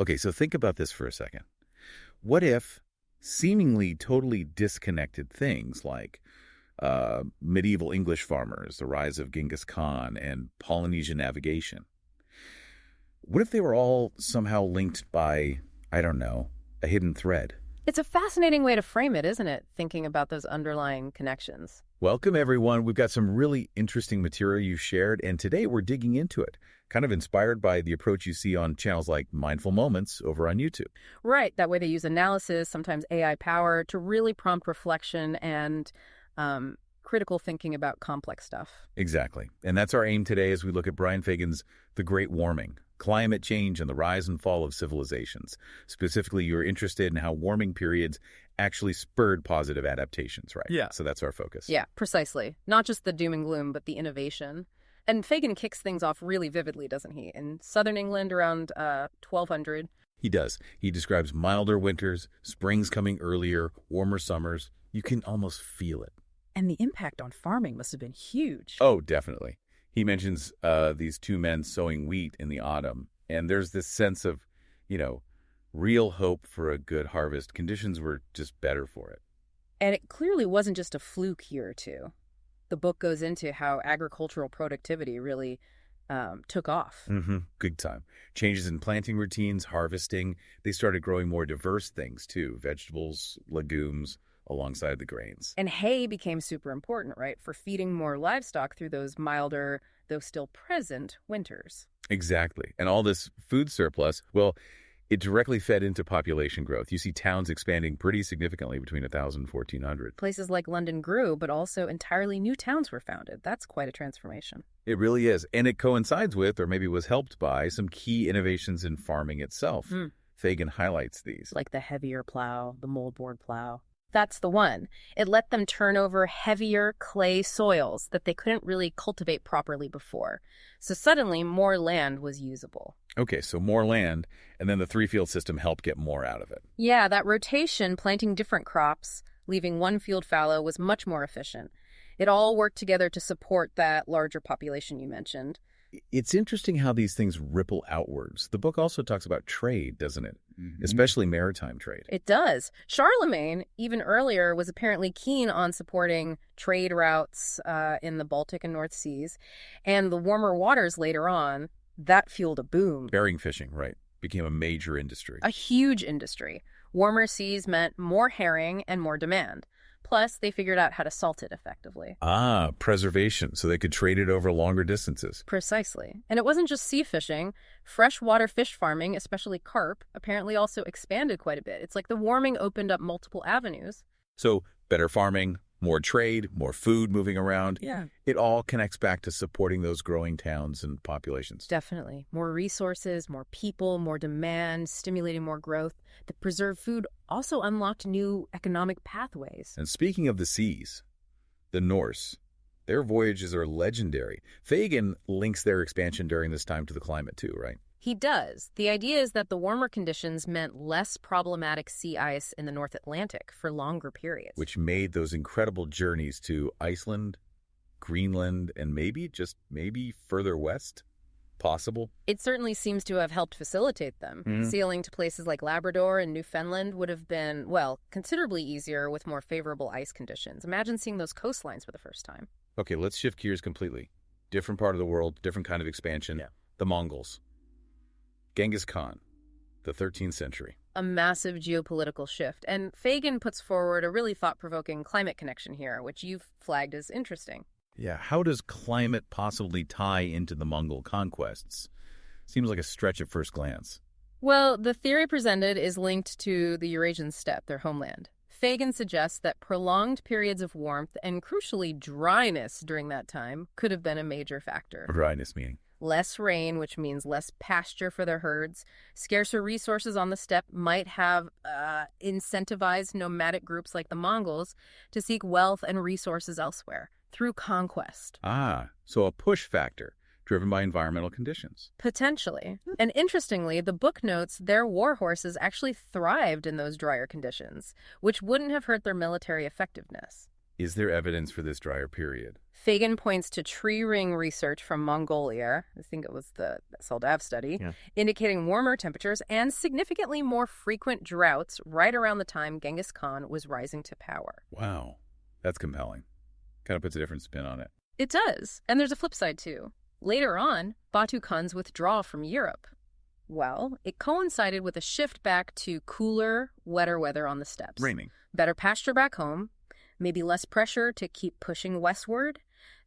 Okay, so think about this for a second. What if seemingly totally disconnected things like medieval English farmers, the rise of Genghis Khan, and Polynesian navigation, what if they were all somehow linked by, I don't know, a hidden thread? It's a fascinating way to frame it, isn't it? Thinking about those underlying connections. Welcome, everyone. We've got some really interesting material you shared, and today we're digging into it, kind of inspired by the approach you see on channels like Mindful Moments over on YouTube. Right. That way they use analysis, sometimes AI power, to really prompt reflection and critical thinking about complex stuff. Exactly. And that's our aim today as we look at Brian Fagan's The Great Warming, Climate Change and the Rise and Fall of Civilizations. Specifically, you're interested in how warming periods actually spurred positive adaptations, right? Yeah. So that's our focus. Yeah, precisely. Not just the doom and gloom, but the innovation. And Fagan kicks things off really vividly, doesn't he? In southern England around 1200. He does. He describes milder winters, springs coming earlier, warmer summers. You can almost feel it. And the impact on farming must have been huge. Oh, definitely. He mentions these two men sowing wheat in the autumn, and there's this sense of, real hope for a good harvest. Conditions were just better for it. And it clearly wasn't just a fluke year or two. The book goes into how agricultural productivity really took off. Good time. Changes in planting routines, harvesting. They started growing more diverse things, too. Vegetables, legumes, alongside the grains. And hay became super important, right, for feeding more livestock through those milder, though still present, winters. Exactly. And all this food surplus, well, it directly fed into population growth. You see towns expanding pretty significantly between 1000 and 1400. Places like London grew, but also entirely new towns were founded. That's quite a transformation. It really is. And it coincides with, or maybe was helped by, some key innovations in farming itself. Fagan highlights these. Like the heavier plow, the moldboard plow. That's the one. It let them turn over heavier clay soils that they couldn't really cultivate properly before. So suddenly, more land was usable. Okay, so more land, and then the three-field system helped get more out of it. Yeah, that rotation, planting different crops, leaving one field fallow, was much more efficient. It all worked together to support that larger population you mentioned. It's interesting how these things ripple outwards. The book also talks about trade, doesn't it? Especially maritime trade. It does. Charlemagne, even earlier, was apparently keen on supporting trade routes in the Baltic and North Seas. And the warmer waters later on, that fueled a boom. Bering fishing, right, became a major industry. A huge industry. Warmer seas meant more herring and more demand. Plus, they figured out how to salt it effectively. Ah, preservation, so they could trade it over longer distances. Precisely. And it wasn't just sea fishing. Freshwater fish farming, especially carp, apparently also expanded quite a bit. It's like the warming opened up multiple avenues. So better farming, more trade, more food moving around. Yeah. It all connects back to supporting those growing towns and populations. Definitely. More resources, more people, more demand, stimulating more growth. The preserved food also unlocked new economic pathways. And speaking of the seas, the Norse, their voyages are legendary. Fagan links their expansion during this time to the climate too, right? He does. The idea is that the warmer conditions meant less problematic sea ice in the North Atlantic for longer periods. Which made those incredible journeys to Iceland, Greenland, and maybe further west possible. It certainly seems to have helped facilitate them. Sailing to places like Labrador and Newfoundland would have been, considerably easier with more favorable ice conditions. Imagine seeing those coastlines for the first time. Okay, let's shift gears completely. Different part of the world, different kind of expansion. Yeah. The Mongols. Genghis Khan, the 13th century. A massive geopolitical shift. And Fagan puts forward a really thought-provoking climate connection here, which you've flagged as interesting. Yeah, how does climate possibly tie into the Mongol conquests? Seems like a stretch at first glance. Well, the theory presented is linked to the Eurasian steppe, their homeland. Fagan suggests that prolonged periods of warmth and, crucially, dryness during that time could have been a major factor. Dryness meaning? Less rain, which means less pasture for their herds. Scarcer resources on the steppe might have incentivized nomadic groups like the Mongols to seek wealth and resources elsewhere through conquest. Ah, so a push factor driven by environmental conditions. Potentially. And interestingly, the book notes their war horses actually thrived in those drier conditions, which wouldn't have hurt their military effectiveness. Is there evidence for this drier period? Fagan points to tree ring research from Mongolia, I think it was the Soldav study, Yeah. indicating warmer temperatures and significantly more frequent droughts right around the time Genghis Khan was rising to power. Wow, that's compelling. Kind of puts a different spin on it. It does, and there's a flip side too. Later on, Batu Khan's withdrawal from Europe. Well, it coincided with a shift back to cooler, wetter weather on the steppes. Raining. Better pasture back home, maybe less pressure to keep pushing westward.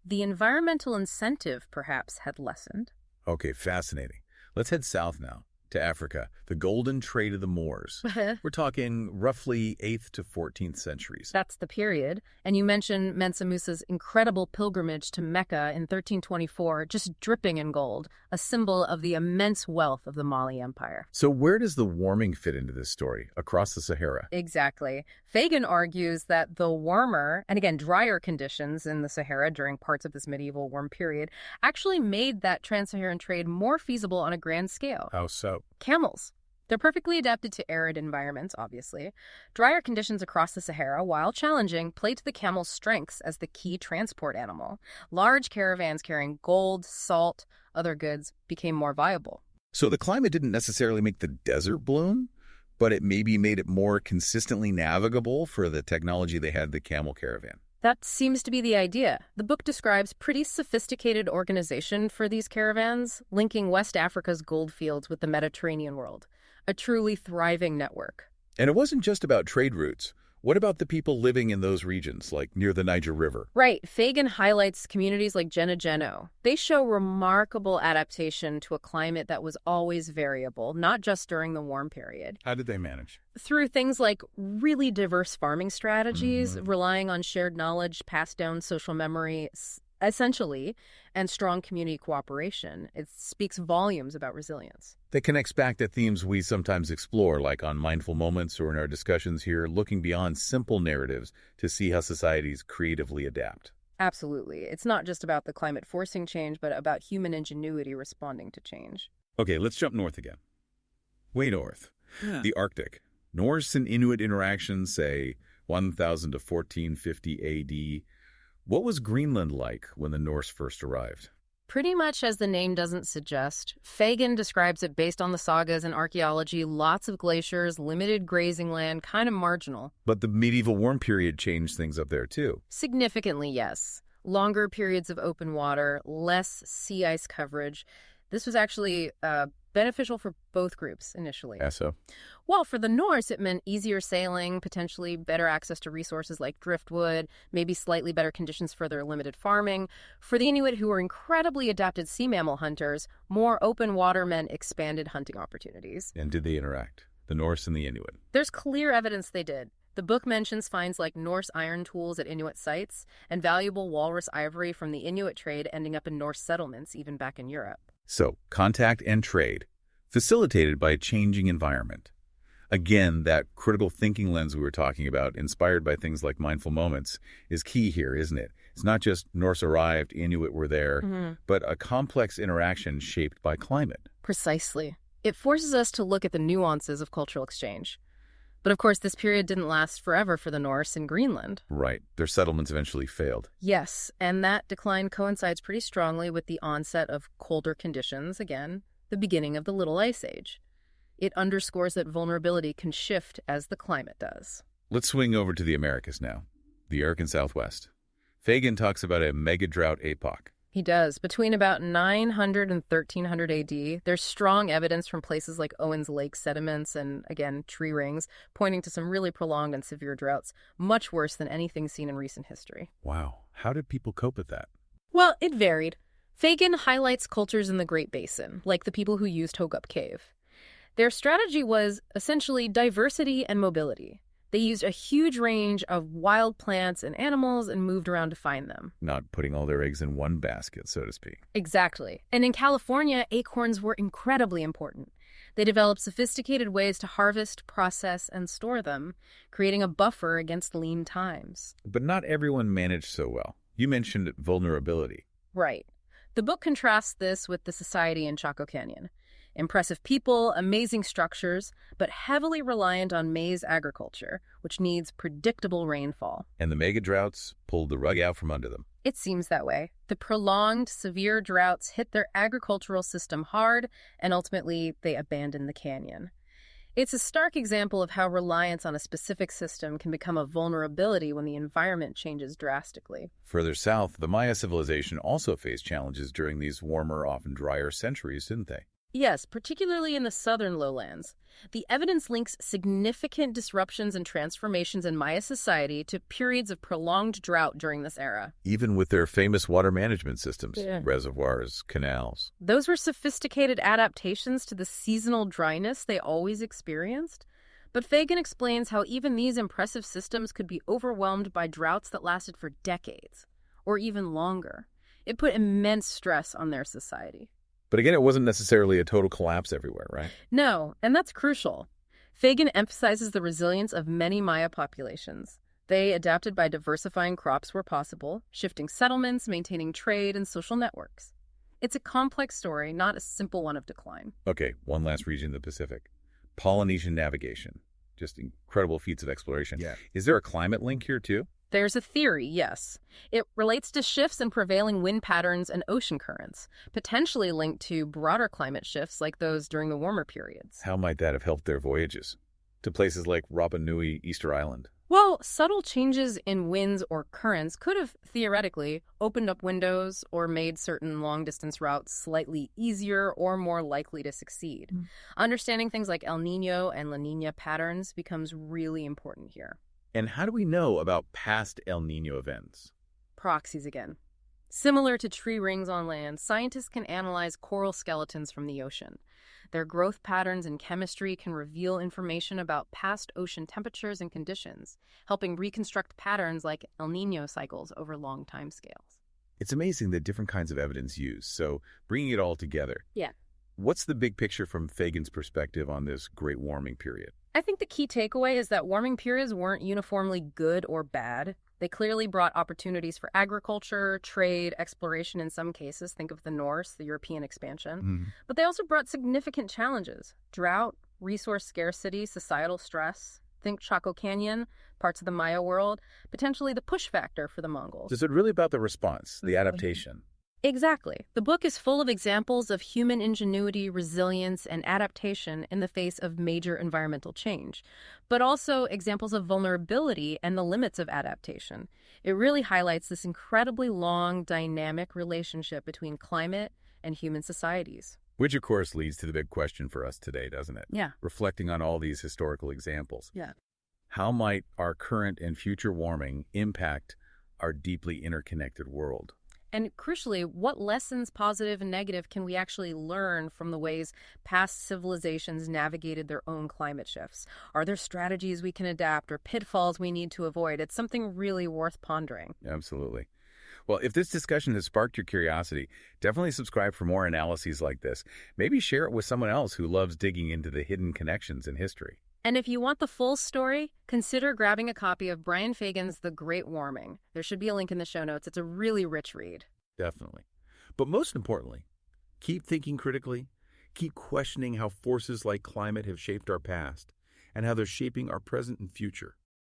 The environmental incentive, perhaps, had lessened. Okay, fascinating. Let's head south now, to Africa, the golden trade of the Moors. We're talking roughly 8th to 14th centuries. That's the period. And you mentioned Mansa Musa's incredible pilgrimage to Mecca in 1324, just dripping in gold, a symbol of the immense wealth of the Mali Empire. So where does the warming fit into this story, across the Sahara? Exactly. Fagan argues that the warmer, and again, drier conditions in the Sahara during parts of this medieval warm period actually made that trans-Saharan trade more feasible on a grand scale. How so? Camels. They're perfectly adapted to arid environments, obviously. Drier conditions across the Sahara, while challenging, played to the camel's strengths as the key transport animal. Large caravans carrying gold, salt, other goods became more viable. So the climate didn't necessarily make the desert bloom, but it maybe made it more consistently navigable for the technology they had, the camel caravan. That seems to be the idea. The book describes pretty sophisticated organization for these caravans, linking West Africa's gold fields with the Mediterranean world. A truly thriving network. And it wasn't just about trade routes. What about the people living in those regions, like near the Niger River? Right. Fagan highlights communities like Geno. They show remarkable adaptation to a climate that was always variable, not just during the warm period. How did they manage? Through things like really diverse farming strategies, relying on shared knowledge, passed down social memory, essentially, and strong community cooperation. It speaks volumes about resilience. That connects back to themes we sometimes explore, like on Mindful Moments or in our discussions here, looking beyond simple narratives to see how societies creatively adapt. Absolutely. It's not just about the climate forcing change, but about human ingenuity responding to change. Okay, let's jump north again. Way north. Yeah. The Arctic. Norse and Inuit interactions, say 1000 to 1450 AD. What was Greenland like when the Norse first arrived? Pretty much as the name doesn't suggest. Fagan describes it based on the sagas and archaeology, lots of glaciers, limited grazing land, kind of marginal. But the medieval warm period changed things up there too. Significantly, yes. Longer periods of open water, less sea ice coverage. This was actually beneficial for both groups initially. Yeah, so? Well, for the Norse, it meant easier sailing, potentially better access to resources like driftwood, maybe slightly better conditions for their limited farming. For the Inuit, who were incredibly adapted sea mammal hunters, more open water meant expanded hunting opportunities. And did they interact? The Norse and the Inuit? There's clear evidence they did. The book mentions finds like Norse iron tools at Inuit sites and valuable walrus ivory from the Inuit trade ending up in Norse settlements, even back in Europe. So, contact and trade, facilitated by a changing environment. Again, that critical thinking lens we were talking about, inspired by things like Mindful Moments, is key here, isn't it? It's not just Norse arrived, Inuit were there, but a complex interaction shaped by climate. Precisely. It forces us to look at the nuances of cultural exchange. But of course, this period didn't last forever for the Norse in Greenland. Right. Their settlements eventually failed. Yes, and that decline coincides pretty strongly with the onset of colder conditions, again, the beginning of the Little Ice Age. It underscores that vulnerability can shift as the climate does. Let's swing over to the Americas now, the American Southwest. Fagan talks about a mega-drought epoch. He does. Between about 900 and 1300 AD, there's strong evidence from places like Owens Lake sediments and, again, tree rings, pointing to some really prolonged and severe droughts, much worse than anything seen in recent history. Wow. How did people cope with that? Well, it varied. Fagan highlights cultures in the Great Basin, like the people who used Hogup Cave. Their strategy was essentially diversity and mobility. They used a huge range of wild plants and animals and moved around to find them. Not putting all their eggs in one basket, so to speak. Exactly. And in California, acorns were incredibly important. They developed sophisticated ways to harvest, process, and store them, creating a buffer against lean times. But not everyone managed so well. You mentioned vulnerability. Right. The book contrasts this with the society in Chaco Canyon. Impressive people, amazing structures, but heavily reliant on maize agriculture, which needs predictable rainfall. And the mega droughts pulled the rug out from under them. It seems that way. The prolonged, severe droughts hit their agricultural system hard, and ultimately they abandoned the canyon. It's a stark example of how reliance on a specific system can become a vulnerability when the environment changes drastically. Further south, the Maya civilization also faced challenges during these warmer, often drier centuries, didn't they? Yes, particularly in the southern lowlands. The evidence links significant disruptions and transformations in Maya society to periods of prolonged drought during this era. Even with their famous water management systems, Yeah. reservoirs, canals. Those were sophisticated adaptations to the seasonal dryness they always experienced. But Fagan explains how even these impressive systems could be overwhelmed by droughts that lasted for decades, or even longer. It put immense stress on their society. But again, it wasn't necessarily a total collapse everywhere, right? No, and that's crucial. Fagan emphasizes the resilience of many Maya populations. They adapted by diversifying crops where possible, shifting settlements, maintaining trade and social networks. It's a complex story, not a simple one of decline. Okay, one last region of the Pacific. Polynesian navigation. Just incredible feats of exploration. Yeah. Is there a climate link here too? There's a theory, yes. It relates to shifts in prevailing wind patterns and ocean currents, potentially linked to broader climate shifts like those during the warmer periods. How might that have helped their voyages to places like Rapa Nui, Easter Island? Well, subtle changes in winds or currents could have, theoretically, opened up windows or made certain long-distance routes slightly easier or more likely to succeed. Understanding things like El Niño and La Niña patterns becomes really important here. And how do we know about past El Niño events? Proxies again. Similar to tree rings on land, scientists can analyze coral skeletons from the ocean. Their growth patterns and chemistry can reveal information about past ocean temperatures and conditions, helping reconstruct patterns like El Niño cycles over long timescales. It's amazing the different kinds of evidence used. So bringing it all together. Yeah. What's the big picture from Fagan's perspective on this great warming period? I think the key takeaway is that warming periods weren't uniformly good or bad. They clearly brought opportunities for agriculture, trade, exploration in some cases. Think of the Norse, the European expansion. But they also brought significant challenges: drought, resource scarcity, societal stress. Think Chaco Canyon, parts of the Maya world, potentially the push factor for the Mongols. Is it really about the response, the adaptation? Exactly. The book is full of examples of human ingenuity, resilience, and adaptation in the face of major environmental change, but also examples of vulnerability and the limits of adaptation. It really highlights this incredibly long, dynamic relationship between climate and human societies. Which, of course, leads to the big question for us today, doesn't it? Yeah. Reflecting on all these historical examples. Yeah. How might our current and future warming impact our deeply interconnected world? And crucially, what lessons, positive and negative, can we actually learn from the ways past civilizations navigated their own climate shifts? Are there strategies we can adapt or pitfalls we need to avoid? It's something really worth pondering. Absolutely. Well, if this discussion has sparked your curiosity, definitely subscribe for more analyses like this. Maybe share it with someone else who loves digging into the hidden connections in history. And if you want the full story, consider grabbing a copy of Brian Fagan's The Great Warming. There should be a link in the show notes. It's a really rich read. Definitely. But most importantly, keep thinking critically, keep questioning how forces like climate have shaped our past and how they're shaping our present and future.